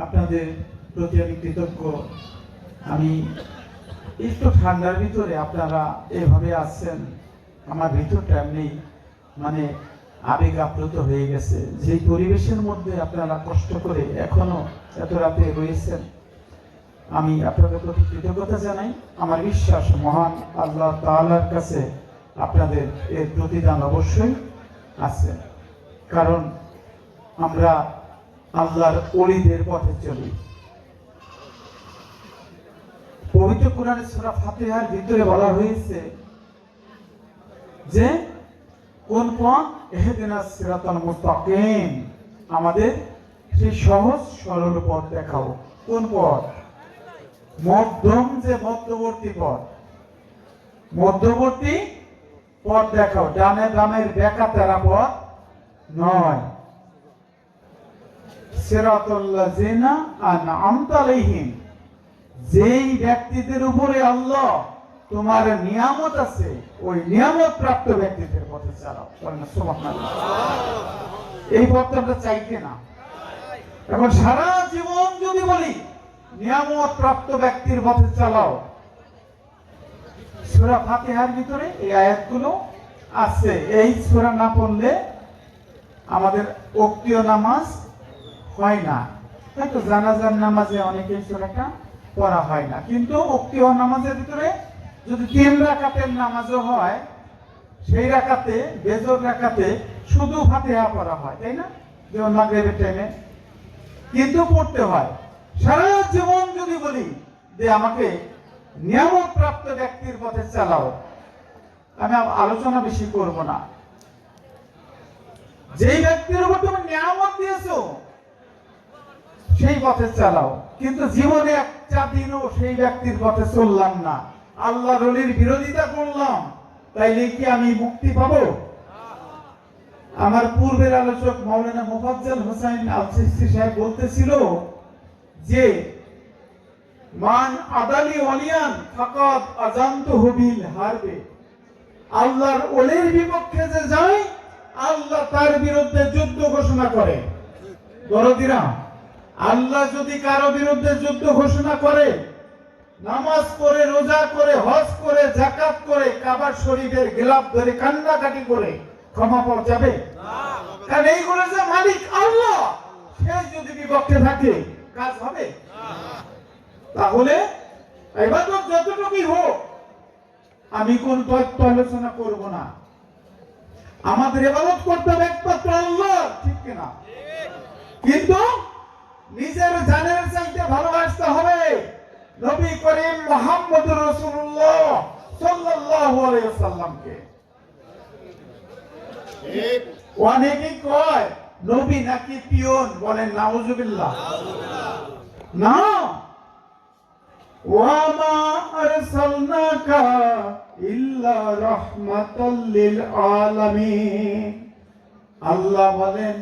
আপনাদের প্রতি আমি কৃতজ্ঞ। আমি একটু ঠান্ডার ভিতরে আপনারা এভাবে আসছেন, আমার ভিতরটা এমনি মানে আবেগ আপ্লুত হয়ে গেছে। যে পরিবেশের মধ্যে আপনারা কষ্ট করে এখনো এত রাতে রয়েছেন, আমি আপনাদের প্রতি কৃতজ্ঞতা জানাই। আমার বিশ্বাস মহান আল্লাহ তাআলার কাছে আপনাদের এর প্রতিদান অবশ্যই আছে, কারণ আমরা আল্লাহর ওলিদের পথে চলি। পবিত্র কোরআনে সূরা ফাতিহার ভিতরে বলা হয়েছে যে কোন পথ, ইহদিনাস সিরাতাল মুস্তাকিম, আমাদের সেই সহজ সরল পথ দেখাও। কোন পথ? মধ্যম, যে মধ্যবর্তী পথ, মধ্যবর্তী পথ দেখাও, ডানে বামের বেঁকা তেরা পথ নয়। সিরাতাল্লাযিনা আন'আমতা আলাইহিম, যেই ব্যক্তিদের উপরে আল্লাহ তোমার নিয়ামত আছে, ওই নিয়ামত প্রাপ্ত ব্যক্তিদের পথে চালাও। সুবহানাল্লাহ। এই পথটা আমরা চাইতে না। এখন সারা জীবন যদি বলি নিয়ামত প্রাপ্ত ব্যক্তির পথে চালাও, সূরা ফাতিহার ভিতরে এই আয়াতগুলো আছে। এই সূরা না পড়লে আমাদের ওক্তীয় নামাজ হয় না। হয়তো জানাজার নামাজে অনেকেই সূরাটা পড়া হয় না, কিন্তু ওক্তীয় নামাজের ভিতরে যদি 3 রাকাতের নামাজও হয়, সেই রাকাতে বেজর রাকাতে শুধু ফাতিহা পড়া হয়, তাই না? যেমন মাগরিবের টাইমে, কিন্তু পড়তে হয়। সারা জীবন যদি বলি যে আমাকে নিয়ামত প্রাপ্ত ব্যক্তির পথে চালাও, আমি আলোচনা বেশি করব না। যেই ব্যক্তির উপর তুমি নিয়ামত দিয়েছো সেই পথে চালাও, কিন্তু জীবনে একটা দিনও সেই ব্যক্তির পথে চললাম না, আল্লাহর ওলির বিরোধিতা করলাম, তাইলে কি আমি মুক্তি পাবো? আমার পূর্বের আলোচক মাওলানা মুফাজ্জল হোসেন আল চিশতি সাহেব বলতেছিল যে মান আদালি ওয়ালিয়ান ফাকাদ আযানতুহু বিল হারবে, আল্লাহর ওলির বিপক্ষে যে যায় আল্লাহ তার বিরুদ্ধে যুদ্ধ ঘোষণা করে। দরদিরা, আল্লাহ যদি কারো বিরুদ্ধে যুদ্ধ ঘোষণা করে, নামাজ পড়ে, রোজা করে, হজ করে, যাকাত করে, কাবা শরীফের গিলাফ ধরে কান্নাকাটি করে ক্ষমা পাওয়া যাবে? কারণ এইগুলো যে মালিক আল্লাহ, সে যদি বিপক্ষে থাকে কাজ হবে? তাহলে ইবাদত যতটুকুই হোক, আমি কোন তত্ত্ব আলোচনা করব না। আমাদের ইবাদত করতে হবে একমাত্র আল্লাহ, ঠিক কিনা? কিন্তু নিজের জানের চাইতে ভালোবাসতে হবে নবী করিম মুহাম্মদুর রাসূলুল্লাহ সাল্লাল্লাহু আলাইহি ওয়াসাল্লামকে। অনেকেই কয় নবী নাকি পিয়ন, বলেন নাউজুবিল্লাহ। না, ওয়া মা আরসালনাকা ইল্লা রাহমাতাল লিল আলামিন। আল্লাহ বলেন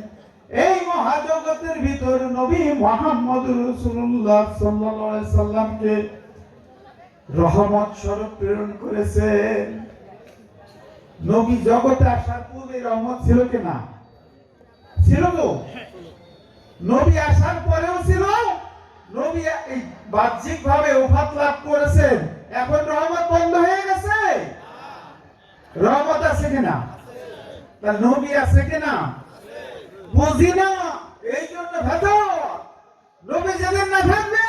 এই মহাজগতের ভিতর নবী মুহাম্মদুর রাসূলুল্লাহ সাল্লাল্লাহু আলাইহি সাল্লামকে রহমত স্বরূপ প্রেরণ করেছেন। নবী জগতে আসার পূর্বে রহমত ছিল কিনা? ছিল তো। নবী আসার পরেও ছিল। নবী এই বাহ্যিক ভাবে ওফাত লাভ করেছেন, এখন রহমত বন্ধ হয়ে গেছে? রহমত আছে কিনা? তার নবী আছে কিনা? বুঝি না, এই জন্য ভেতর নবী যেদিন না থাকবে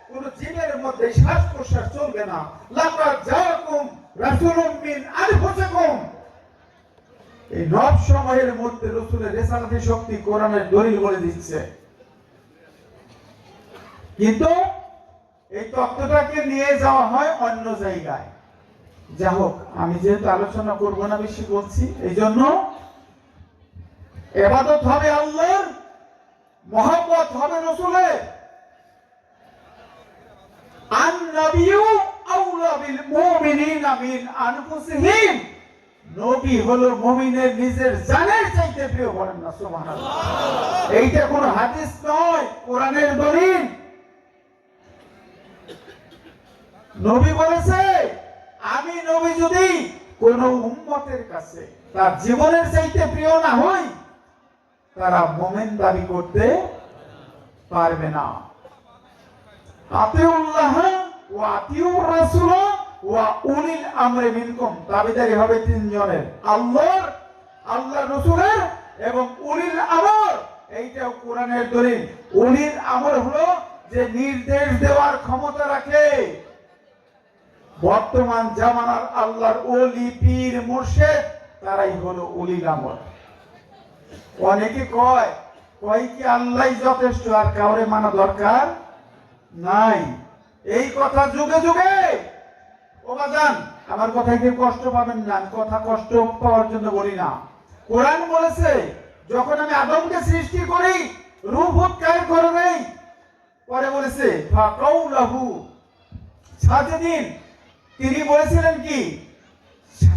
কোন জীবের মধ্যে শ্বাস প্রশ্বাস চলবে না। লাকাদ জাআকুম রাসূলুম মিন আনফুসিকুম, এই 9 সময়ের মধ্যে রাসূলের রিসালাতি শক্তি কোরআনের দলিল বলে দিচ্ছে। কিন্তু এই তত্ত্বটাকে নিয়ে যাওয়া হয় অন্য জায়গায়। যা হোক, আমি যেহেতু আলোচনা করব না, বেশি বলছি, এই জন্য ইবাদত হবে আল্লাহর, মহব্বত হবে রাসূলের। আন নাবিয়্যু আওলা বিল মুমিনিনা মিন আনফুসিহিম, নবী হলো মুমিনের নিজের জানের চাইতে প্রিয়, বলেন না সুবহানাল্লাহ। এইটা কোনো হাদিস নয়, কোরআনের দলিল। নবী বলেছে আমি নবী যদি কোন উম্মতের কাছে তার জীবনের চাইতে প্রিয় না হই, তারা মুমিন দাবি করতে পারবে না। আতিউল্লাহ ওয়া আতিউর রাসূল ওয়া উলিল আমরি মিনকুম, দাবিদারি হবে তিনজনের, আল্লাহর, আল্লাহর রাসূলের এবং উলিল আমর। এইটাও কোরআনের দলিল। উলিল আমর হলো যে নির্দেশ দেওয়ার ক্ষমতা রাখে। বর্তমান জামানার আল্লাহর ওলি, পীর, মুর্শিদ তারাই হলো উলিল আমর। অনেকে কয় কি আল্লাহই যথেষ্ট, আর কাউরে মানা দরকার নাই। এই কথা যুগে যুগে, ও বাজান আমার কথায় কেউ কষ্ট পাবেন না, আমি কথা কষ্ট পাওয়ার জন্য বলি না। কোরআন বলেছে যখন আমি আদমকে সৃষ্টি করি, রূহ উৎকার করে নেই, পরে বলেছে ফাকাউলাহু সাজিদিন, তিনি বলেছিলেন কি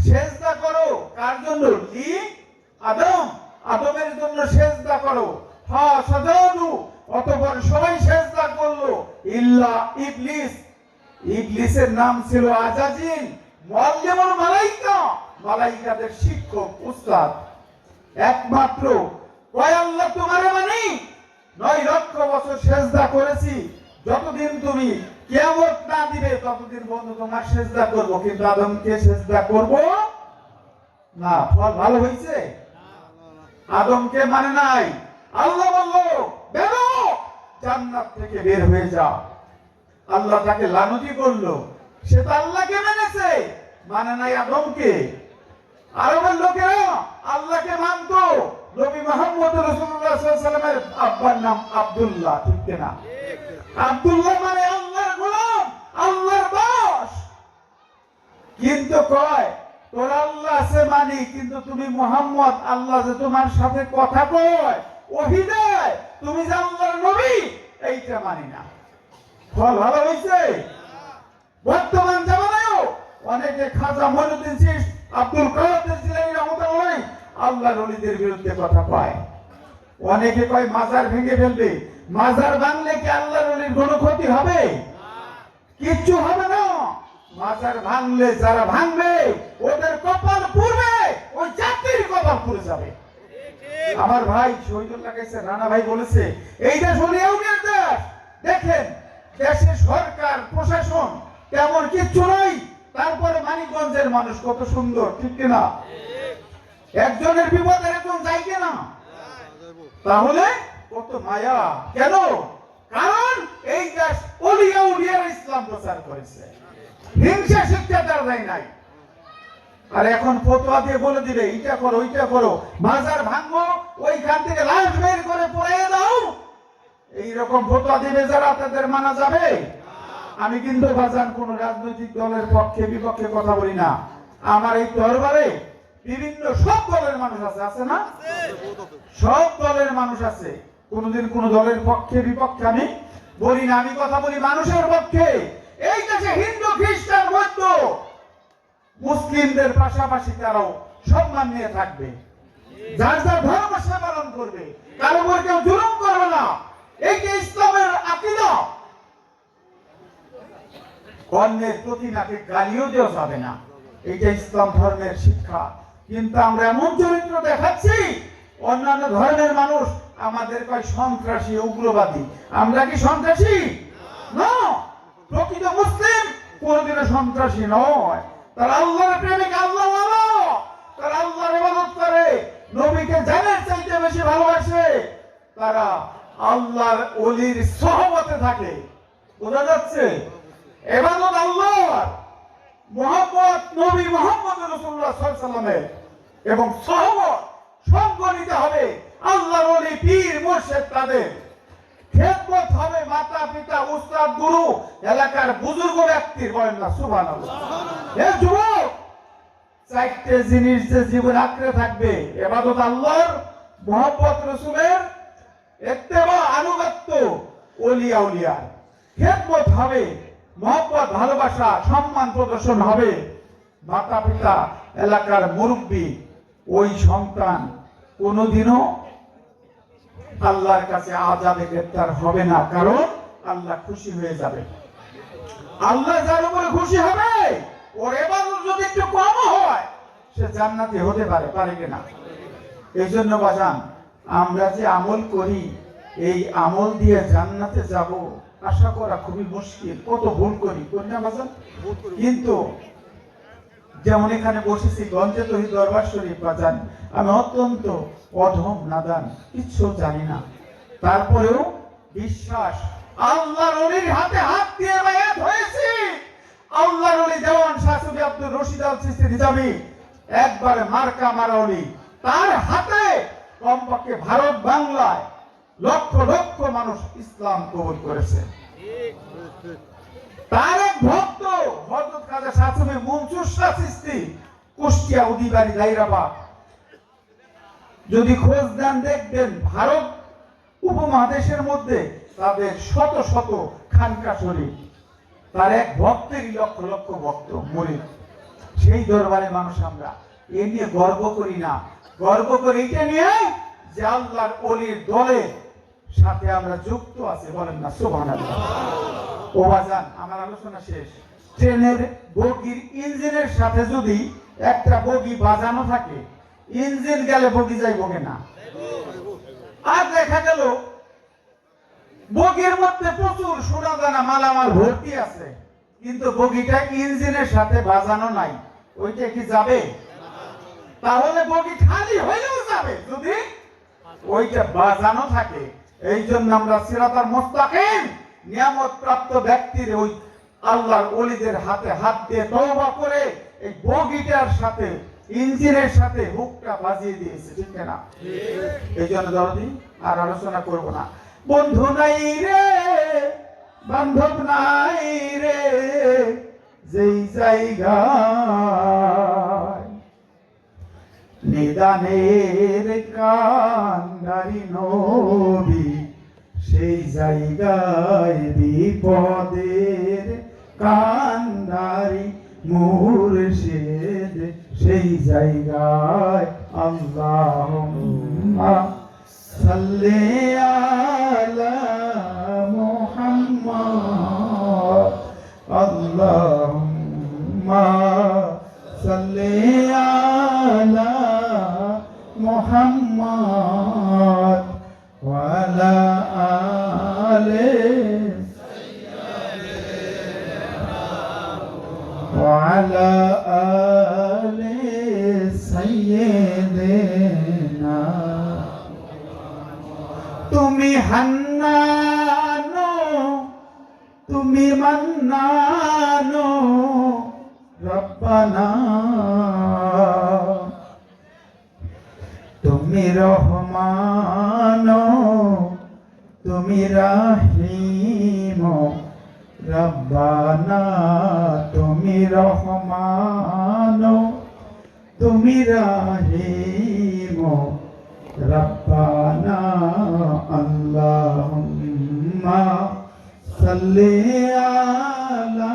সেজদা করো, কার জন্য? লি আদম, আদমের জন্য সেজদা করো। ফাসাজাদু, অতঃপর সবাই সেজদা করলো ইল্লা ইবলিস, ইবলিসের নাম ছিল আজাজিল, মুআল্লিমুল মালাইকা, মালাইকাদের শিক্ষক, উস্তাদ। একমাত্র কয় আল্লাহ তোমারে মানি, 9 লক্ষ বছর সেজদা করেছি, যতদিন তুমি কিয়ামত না দিবে ততদিন বন্ধু তোমার সেজদা করব, কিন্তু আদমকে সেজদা করব না। ফল ভালো হয়েছে? আদমকে মানে নাই। আল্লাহ বলল বেরো, জান্নাত থেকে বের হয়ে যা। আল্লাহ তাকে লানতি করলো, সে তো আল্লাহকে মেনেছে, মানে নাই আদমকে। আরবের লোকেরা আল্লাহকে মানতো। নবী মুহাম্মদ রাসূলুল্লাহ সাল্লাল্লাহু আলাইহি ওয়াসাল্লামের আব্বার নাম আব্দুল্লাহ, ঠিক না? আব্দুল্লাহ মানে আল্লাহর গোলাম, আল্লাহর দাস। কিন্তু কয় তোর আল্লাহ আছে মানি, কিন্তু তুমি মুহাম্মদ, আল্লাহ যে তোমার সাথে কথা কয়, ওহী দেয়, তুমি যে আল্লাহর নবী, এইটা মানি না। ফল ভালো হয়েছে? বর্তমান জামানায়ও অনেকে খাজা মঈনুদ্দিন চিশতি, আব্দুল কাদের জিলানী রাহমাতুল্লাহ আল্লাহর ওলিদের বিরুদ্ধে কথা কয়। অনেকে কয় মাজার ভেঙে ফেলবে। মাজার ভাঙলে কি আল্লাহর ওলির কোনো ক্ষতি হবে? কিচ্ছু হবে না। মাজার ভাঙলে যারা ভাঙবে ওদের কপাল পুড়বে, ওই জাতির কপাল পুড়ে যাবে। আমার ভাই শহীদুল্লাহ কাছে রানা ভাই বলেছে এই দেশ হলো ইউনিয়ন দেশ। দেখেন দেশের সরকার প্রশাসন তেমন কিচ্ছু নাই, তারপরে মানিকগঞ্জের মানুষ কত সুন্দর, ঠিক কিনা? একজনের বিপদে একজন যায় কিনা? তাহলে কত মায়া। কেন? কারণ এই দেশ ওলিয়া উলিয়ার ইসলাম প্রচার করেছে, হিংসা শিক্ষা তার দেয় নাই। আর এখন ফতোয়া দিয়ে বলে দিবে এইটা করো ওইটা করো, মাজার ভাঙবো, ওইখান থেকে লাশ বের করে পড়াইয়ে দাও, এইরকম ফতোয়া দিবে যারা, তাদের মানা যাবে? আমি কিন্তু বাজান কোন রাজনৈতিক দলের পক্ষে বিপক্ষে কথা বলি না। আমার এই দরবারে বিভিন্ন সব দলের মানুষ আছে, আছে না? সব দলের মানুষ আছে। কোনদিন কোন দলের পক্ষে বিপক্ষে আমি বলি না, আমি কথা বলি মানুষের পক্ষে। এই দেশে হিন্দু, খ্রিস্টান, বৌদ্ধ, মুসলিমদের পাশাপাশি তারাও সম্মান নিয়ে থাকবে, যার যার ধর্ম সে পালন করবে, কারো উপর কেউ জুলুম করবে না। এইটা ইসলামের আকীদা। অন্যের প্রতি নাকি গালিও দেওয়া যাবে না, এইটা ইসলাম ধর্মের শিক্ষা। কিন্তু আমরা এমন চরিত্র দেখাচ্ছি, অন্যান্য ধর্মের মানুষ আমাদের কয় সন্ত্রাসী, উগ্রবাদী। আমরা কি সন্ত্রাসী? না। প্রকৃত মুসলিম কোনদিনও সন্ত্রাসী নয়। তারা আল্লাহর প্রেমিক, আল্লাহ ওয়ালা, তারা আল্লাহর ইবাদত করে, নবীকে জানের চাইতে বেশি ভালোবাসে, তারা আল্লাহর ওলির সহবতে থাকে। বোঝা যাচ্ছে? ইবাদত আল্লাহর, মুহাম্মদ নবী মুহাম্মদ রাসূলুল্লাহ সাল্লাল্লাহু আলাইহি ওয়াসাল্লামের, এবং সহবত সঙ্গ নিতে হবে আল্লাহর ওলি, পীর, মুর্শিদ, তাদের খেদমত হবে মাতা পিতা, উস্তাদ, গুরু, এলাকার বুজুর্গ ব্যক্তির। বলেন না সুবহানাল্লাহ। হে যুবক, 4টে জিনিস যে জীবন আঁকড়ে থাকবে: ইবাদত আল্লাহর, মুহাব্বত রাসূলের, ইত্তেবা আনুগত্য ওলি আউলিয়ার, খেদমত হবে, মুহাব্বত ভালোবাসা সম্মান প্রদর্শন হবে, মাতা পিতা, এলাকার মুরব্বী, ওই সন্তান কোনোদিনও আল্লাহর কাছে আযাবে গ্রেফতার হবে না, কারণ আল্লাহ খুশি হয়ে যাবে। আল্লাহ যার উপরে খুশি হবে, ওর ইবাদত যদি একটু কম হয়, সে জান্নাতি হতে পারে, পারে কিনা? এই জন্য বাজান আমরা যে আমল করি, এই আমল দিয়ে জান্নাতে যাব আশা করা খুবই মুশকিল। কত ভুল করি না বাজান? কিন্তু যেমন এখানে বসেছি গঞ্জে তহিদ দরবার শরীফ বাজান, আমি অত্যন্ত অধম নাদান, কিচ্ছু জানি না, তারপরেও বিশ্বাস আল্লাহর ওলির হাতে হাত দিয়ে বায়াত হয়েছি। আল্লাহর ওলি দেওয়ান শাহ সুফি আব্দুর রশিদ আল চিশতি নিজামী একবারে মার্কা মারা ওলি, তার হাতে কমপক্ষে ভারত বাংলায় লক্ষ লক্ষ মানুষ ইসলাম কবুল করেছে। তার এক ভক্ত হযরত খাজা শাহ সুফি মনসুর শাহ চিশতি কুষ্টিয়া উদিবাড়ি দাইরাবাদ, যদি খোঁজ দেন দেখবেন ভারত উপমহাদেশের মধ্যে তাদের শত শত খানকা শরীফ, তার এক ভক্তেরই লক্ষ লক্ষ ভক্ত মুরিদ। সেই দরবারে মানুষ আমরা এ নিয়ে গর্ব করি না, গর্ব করি এটা নিয়ে যে আল্লাহর ওলির দলে সাথে আমরা যুক্ত আছি। বলেন না সুবহানাল্লাহ। ও বাজান, আমার আলোচনা শেষ। ট্রেনের বগির ইঞ্জিনের সাথে যদি একটা বগি বাজানো থাকে, ইঞ্জিন গেলে বগি যাইব না। আর দেখা গেল বগির মধ্যে প্রচুর সোনা দানা মালামাল ভর্তি আছে, কিন্তু বগিটা ইঞ্জিনের সাথে বাজানো নাই, ওইটা কি যাবে? তাহলে বগি খালি হইলেও যাবে যদি ওইটা বাজানো থাকে। এই জন্য আমরা সিরাতাল মুস্তাকিম নিয়ামত প্রাপ্ত ব্যক্তির ওই আল্লাহর ওলিদের হাতে হাত দিয়ে তওবা করে এই বগিটার সাথে ইঞ্জিনের সাথে হুকটা বাজিয়ে দিয়েছে, ঠিক না? এই জন্য দরদি আর আলোচনা করব না। বন্ধু নাই রে, বান্ধব নাই রে, যেই জায়গায় নিদানের কান্ডারি নবী, সেই জায়গায় বিপদের কান্ডারি মুর্শিদ, সেই জায়গায় আল্লাহুম্মা সাল্লি আলা মুহাম্মদ, আল্লাহুম্মা সাল্লি আলা মুহাম্মদ ওয়া আলা আলি ওয়া আলা আলি সাইয়্যিদিনা। তুমি হান্নানো, তুমি মান্নানো রব্বানা, তুমি রহমানো, তুমি রাহিম রব্বানা, তুমি রহমানো, তুমি রাহিম রব্বানা। আল্লাহুম্মা সাল্লি আলা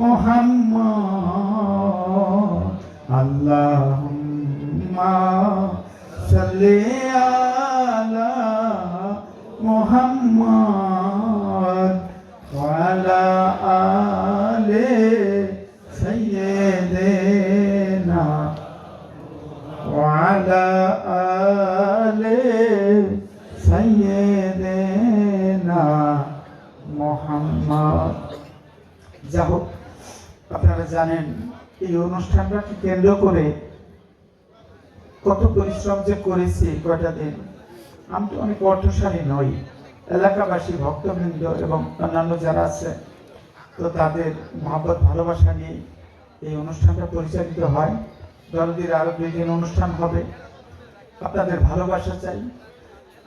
মুহাম্মদ, আল্লাহুম্মা সাল্লি আলা মুহাম্মদ ওয়া আলা আলি সাইয়্যিদিনা ওয়া আলা আলি সাইয়্যিদিনা মুহাম্মদ। যা হোক, আপনারা জানেন এই অনুষ্ঠানটাকে কেন্দ্র করে কত পরিশ্রম যে করেছি কয়টা দিন। আমি তো অনেক অর্থশালী নই, এলাকাবাসী ভক্তবৃন্দ এবং অন্যান্য যারা আছে, তো তাদের মহব্বত ভালোবাসা নিয়ে এই অনুষ্ঠানটা পরিচালিত হয়। দরদির আরো 2 দিন অনুষ্ঠান হবে, আপনাদের ভালোবাসা চাই,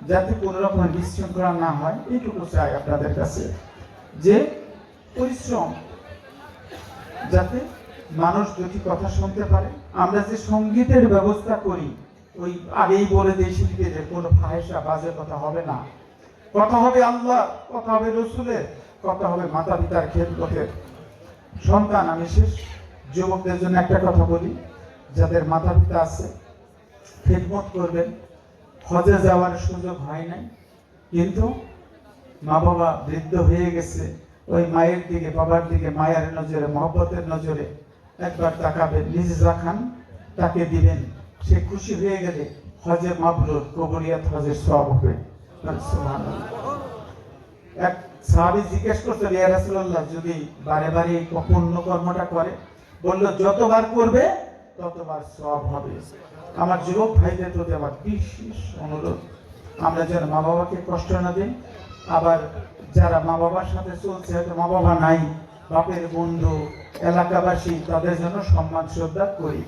যাতে কোনো রকম বিশৃঙ্খলা না হয়, এইটুকু চাই আপনাদের কাছে, যে পরিশ্রম যাতে মানুষ দুটি কথা শুনতে পারে। আমরা যে সঙ্গীতের ব্যবস্থা করি, ওই আগেই বলে দিই শিল্পীকে যে কোনো ফাহেসা বাজে কথা হবে না, কথা হবে আল্লাহ, কথা হবে রসুলের, কথা হবে মাতা পিতার খেদমতের। সন্তান, আমি শেষ যুবকদের জন্য একটা কথা বলি, যাদের মাতা পিতা আছে খেদমত করবেন। হজে যাওয়ার সুযোগ হয় নাই, কিন্তু মা বাবা বৃদ্ধ হয়ে গেছে, ওই মায়ের দিকে বাবার দিকে মায়ের নজরে মহব্বতের নজরে একবার তাকাবেন, নিজে যা খান তাকে দিবেন, সে খুশি হয়ে গেলে হজে মাবরুর, কবুলিয়াত হজের সওয়াব হবে। সুবহানাল্লাহ। এক সাহাবী জিজ্ঞেস করতেন, ইয়া রাসূলুল্লাহ, যদি বারে বারে এই পুণ্য কর্মটা করে, বলল যতবার করবে ততবার সওয়াব হবে। আমার যুবক ভাইদের প্রতি আমার বিশেষ অনুরোধ, আমরা যেন মা বাবাকে কষ্ট না দিই। আবার যারা মা বাবার সাথে চলছে, হয়তো মা বাবা নাই, বাপের বন্ধু, এলাকাবাসী, তাদের জন্য সম্মান শ্রদ্ধা করি।